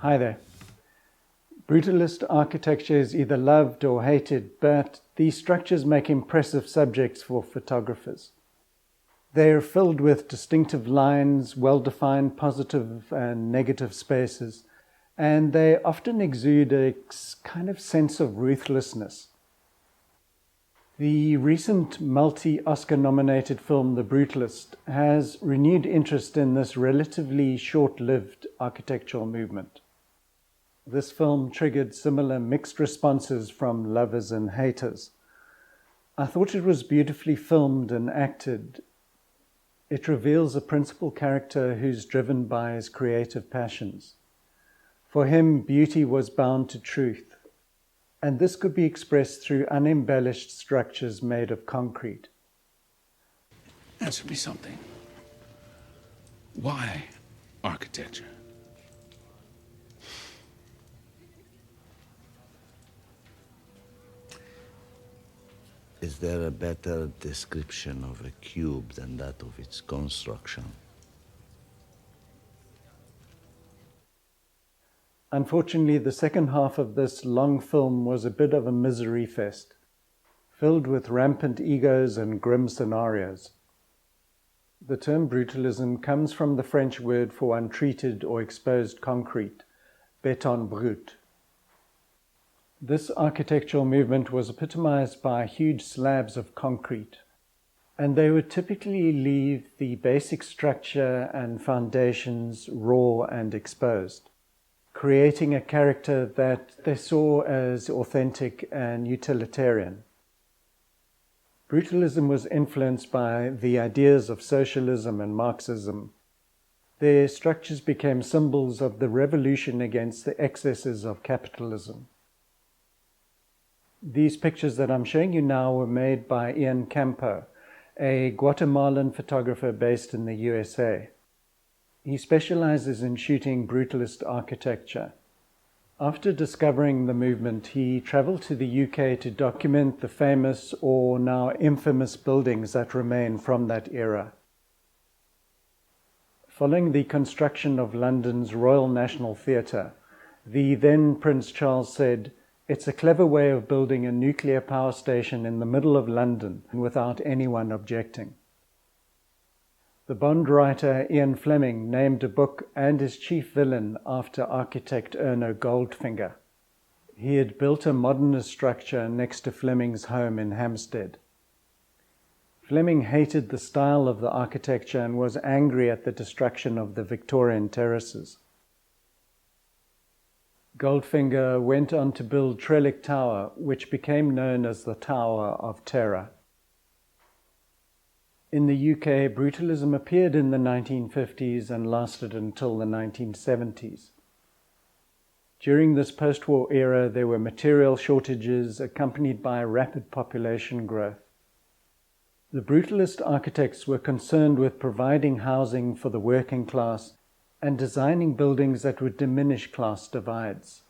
Hi there. Brutalist architecture is either loved or hated, but these structures make impressive subjects for photographers. They are filled with distinctive lines, well-defined positive and negative spaces, and they often exude a kind of sense of ruthlessness. The recent multi-Oscar-nominated film, The Brutalist, has renewed interest in this relatively short-lived architectural movement. This film triggered similar mixed responses from lovers and haters. I thought it was beautifully filmed and acted. It reveals a principal character who's driven by his creative passions. For him, beauty was bound to truth, and this could be expressed through unembellished structures made of concrete. Answer me something. Why architecture? Is there a better description of a cube than that of its construction? Unfortunately, the second half of this long film was a bit of a misery fest, filled with rampant egos and grim scenarios. The term brutalism comes from the French word for untreated or exposed concrete, béton brut. This architectural movement was epitomized by huge slabs of concrete, and they would typically leave the basic structure and foundations raw and exposed, creating a character that they saw as authentic and utilitarian. Brutalism was influenced by the ideas of socialism and Marxism. Their structures became symbols of the revolution against the excesses of capitalism. These pictures that I'm showing you now were made by Ian Campo, a Guatemalan photographer based in the USA. He specializes in shooting brutalist architecture. After discovering the movement, he traveled to the UK to document the famous or now infamous buildings that remain from that era. Following the construction of London's Royal National Theatre, the then Prince Charles said, "It's a clever way of building a nuclear power station in the middle of London without anyone objecting." The Bond writer Ian Fleming named a book and his chief villain after architect Erno Goldfinger. He had built a modernist structure next to Fleming's home in Hampstead. Fleming hated the style of the architecture and was angry at the destruction of the Victorian terraces. Goldfinger went on to build Trellick Tower, which became known as the Tower of Terror. In the UK, brutalism appeared in the 1950s and lasted until the 1970s. During this post-war era, there were material shortages accompanied by rapid population growth. The brutalist architects were concerned with providing housing for the working class and designing buildings that would diminish class divides.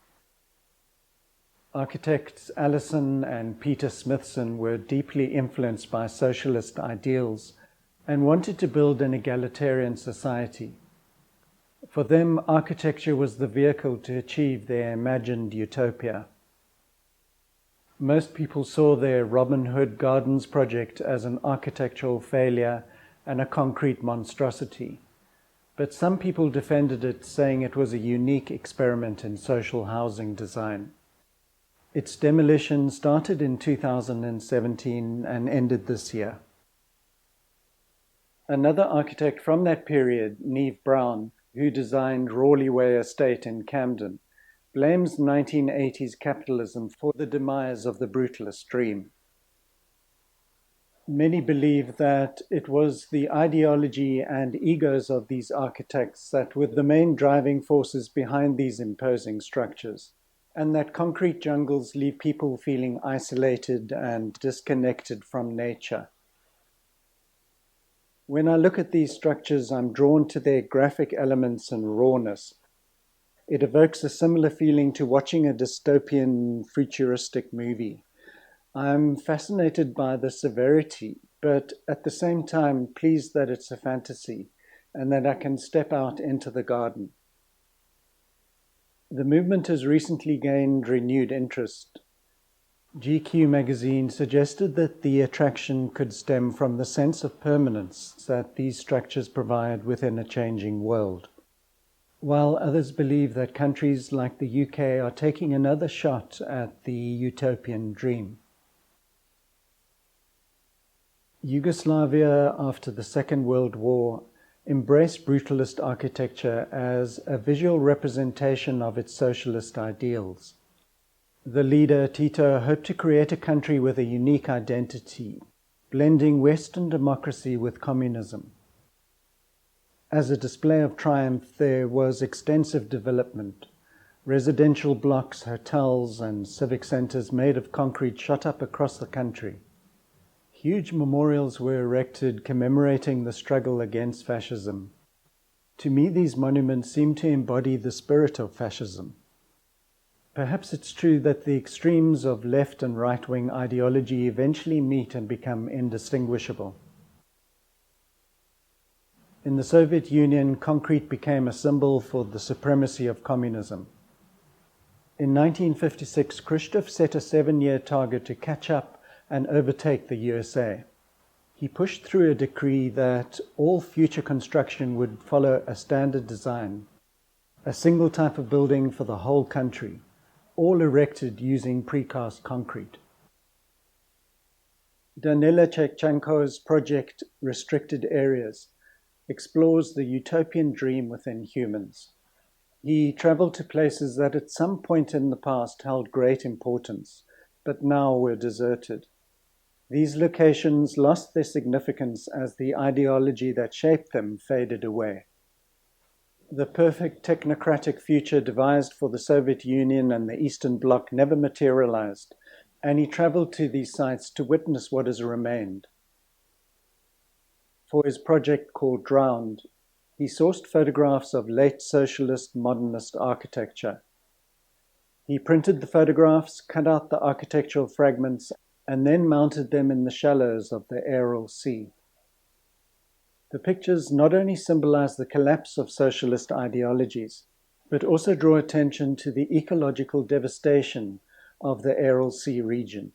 Architects Allison and Peter Smithson were deeply influenced by socialist ideals and wanted to build an egalitarian society. For them, architecture was the vehicle to achieve their imagined utopia. Most people saw their Robin Hood Gardens project as an architectural failure and a concrete monstrosity. But some people defended it, saying it was a unique experiment in social housing design. Its demolition started in 2017 and ended this year. Another architect from that period, Neve Brown, who designed Rawley Way Estate in Camden, blames 1980s capitalism for the demise of the brutalist dream. Many believe that it was the ideology and egos of these architects that were the main driving forces behind these imposing structures, and that concrete jungles leave people feeling isolated and disconnected from nature. When I look at these structures, I'm drawn to their graphic elements and rawness. It evokes a similar feeling to watching a dystopian, futuristic movie. I'm fascinated by the severity, but at the same time pleased that it's a fantasy and that I can step out into the garden. The movement has recently gained renewed interest. GQ magazine suggested that the attraction could stem from the sense of permanence that these structures provide within a changing world, while others believe that countries like the UK are taking another shot at the utopian dream. Yugoslavia, after the Second World War, embraced brutalist architecture as a visual representation of its socialist ideals. The leader, Tito, hoped to create a country with a unique identity, blending Western democracy with communism. As a display of triumph, there was extensive development. Residential blocks, hotels, and civic centers made of concrete shot up across the country. Huge memorials were erected commemorating the struggle against fascism. To me, these monuments seem to embody the spirit of fascism. Perhaps it's true that the extremes of left and right-wing ideology eventually meet and become indistinguishable. In the Soviet Union, concrete became a symbol for the supremacy of communism. In 1956, Khrushchev set a 7-year target to catch up and overtake the USA. He pushed through a decree that all future construction would follow a standard design, a single type of building for the whole country, all erected using precast concrete. Danila Chekchenko's project, Restricted Areas, explores the utopian dream within humans. He traveled to places that at some point in the past held great importance, but now were deserted. These locations lost their significance as the ideology that shaped them faded away. The perfect technocratic future devised for the Soviet Union and the Eastern Bloc never materialized, and he traveled to these sites to witness what has remained. For his project called Drowned, he sourced photographs of late socialist modernist architecture. He printed the photographs, cut out the architectural fragments, and then mounted them in the shallows of the Aral Sea. The pictures not only symbolize the collapse of socialist ideologies, but also draw attention to the ecological devastation of the Aral Sea region.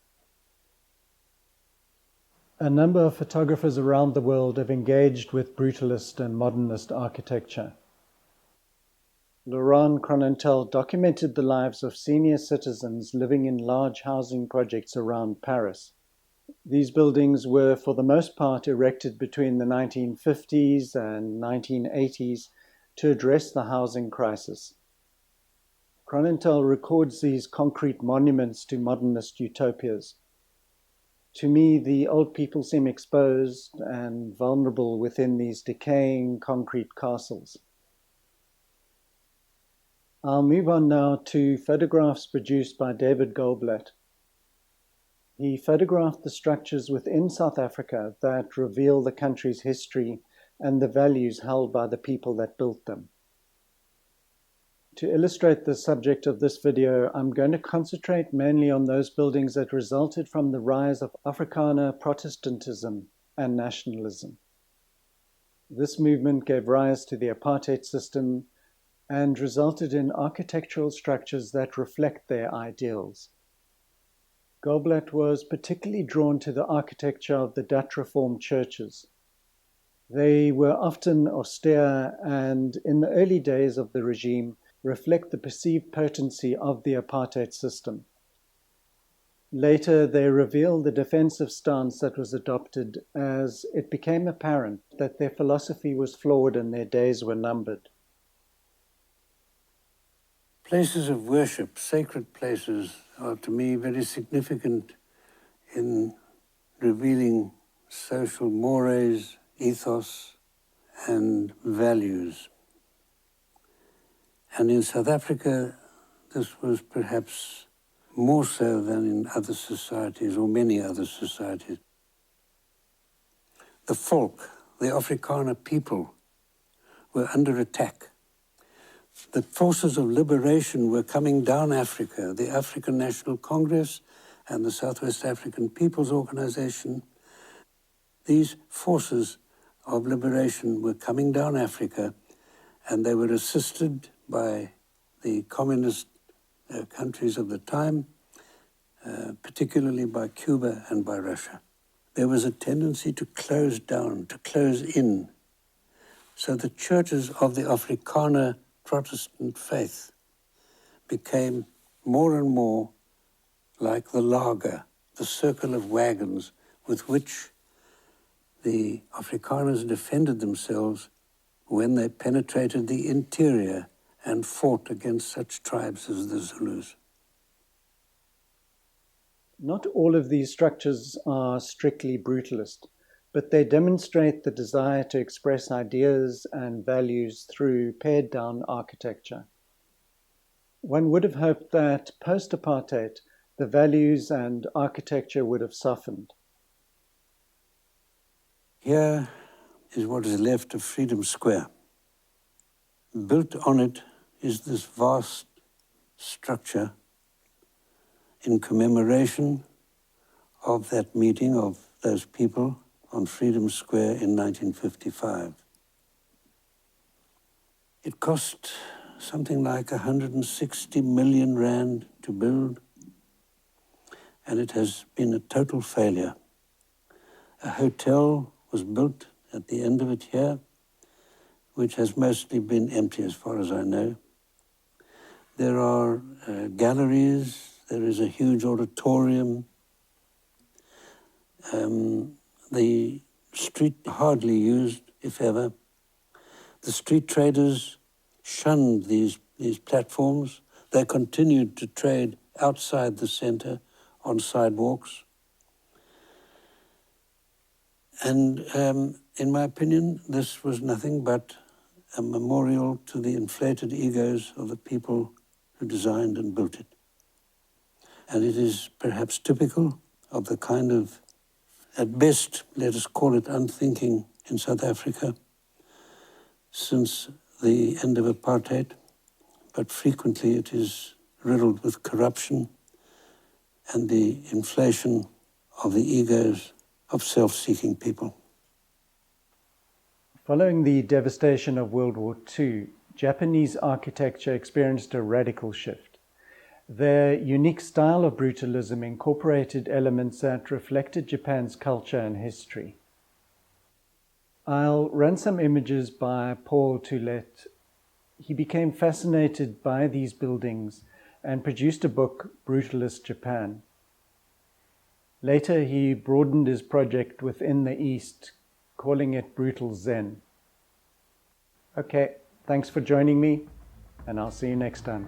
A number of photographers around the world have engaged with brutalist and modernist architecture. Laurent Cronentel documented the lives of senior citizens living in large housing projects around Paris. These buildings were, for the most part, erected between the 1950s and 1980s to address the housing crisis. Cronentel records these concrete monuments to modernist utopias. To me, the old people seem exposed and vulnerable within these decaying concrete castles. I'll move on now to photographs produced by David Goldblatt. He photographed the structures within South Africa that reveal the country's history and the values held by the people that built them. To illustrate the subject of this video, I'm going to concentrate mainly on those buildings that resulted from the rise of Afrikaner Protestantism and nationalism. This movement gave rise to the apartheid system and resulted in architectural structures that reflect their ideals. Goldblatt was particularly drawn to the architecture of the Dutch Reformed churches. They were often austere and, in the early days of the regime, reflect the perceived potency of the apartheid system. Later, they reveal the defensive stance that was adopted as it became apparent that their philosophy was flawed and their days were numbered. Places of worship, sacred places, are to me very significant in revealing social mores, ethos, and values. And in South Africa, this was perhaps more so than in other societies or many other societies. The folk, the Afrikaner people, were under attack. The forces of liberation were coming down Africa. The African National Congress and the Southwest African People's Organization, these forces of liberation were coming down Africa, and they were assisted by the communist countries of the time, particularly by Cuba and by Russia. There was a tendency to close down, to close in. So the churches of the Afrikaner Protestant faith became more and more like the lager, the circle of wagons with which the Afrikaners defended themselves when they penetrated the interior and fought against such tribes as the Zulus. Not all of these structures are strictly brutalist, but they demonstrate the desire to express ideas and values through pared-down architecture. One would have hoped that post-apartheid, the values and architecture would have softened. Here is what is left of Freedom Square. Built on it is this vast structure in commemoration of that meeting of those people on Freedom Square in 1955. It cost something like 160 million rand to build, and it has been a total failure. A hotel was built at the end of it here, which has mostly been empty as far as I know. There are galleries, there is a huge auditorium. The street hardly used, if ever. The street traders shunned these platforms. They continued to trade outside the center on sidewalks. And in my opinion, this was nothing but a memorial to the inflated egos of the people who designed and built it. And it is perhaps typical of the kind of, at best, let us call it unthinking in South Africa since the end of apartheid, but frequently it is riddled with corruption and the inflation of the egos of self-seeking people. Following the devastation of World War II, Japanese architecture experienced a radical shift. Their unique style of brutalism incorporated elements that reflected Japan's culture and history. I'll run some images by Paul Toulet. He became fascinated by these buildings and produced a book, Brutalist Japan. Later, he broadened his project within the East, calling it Brutal Zen. Okay, thanks for joining me, and I'll see you next time.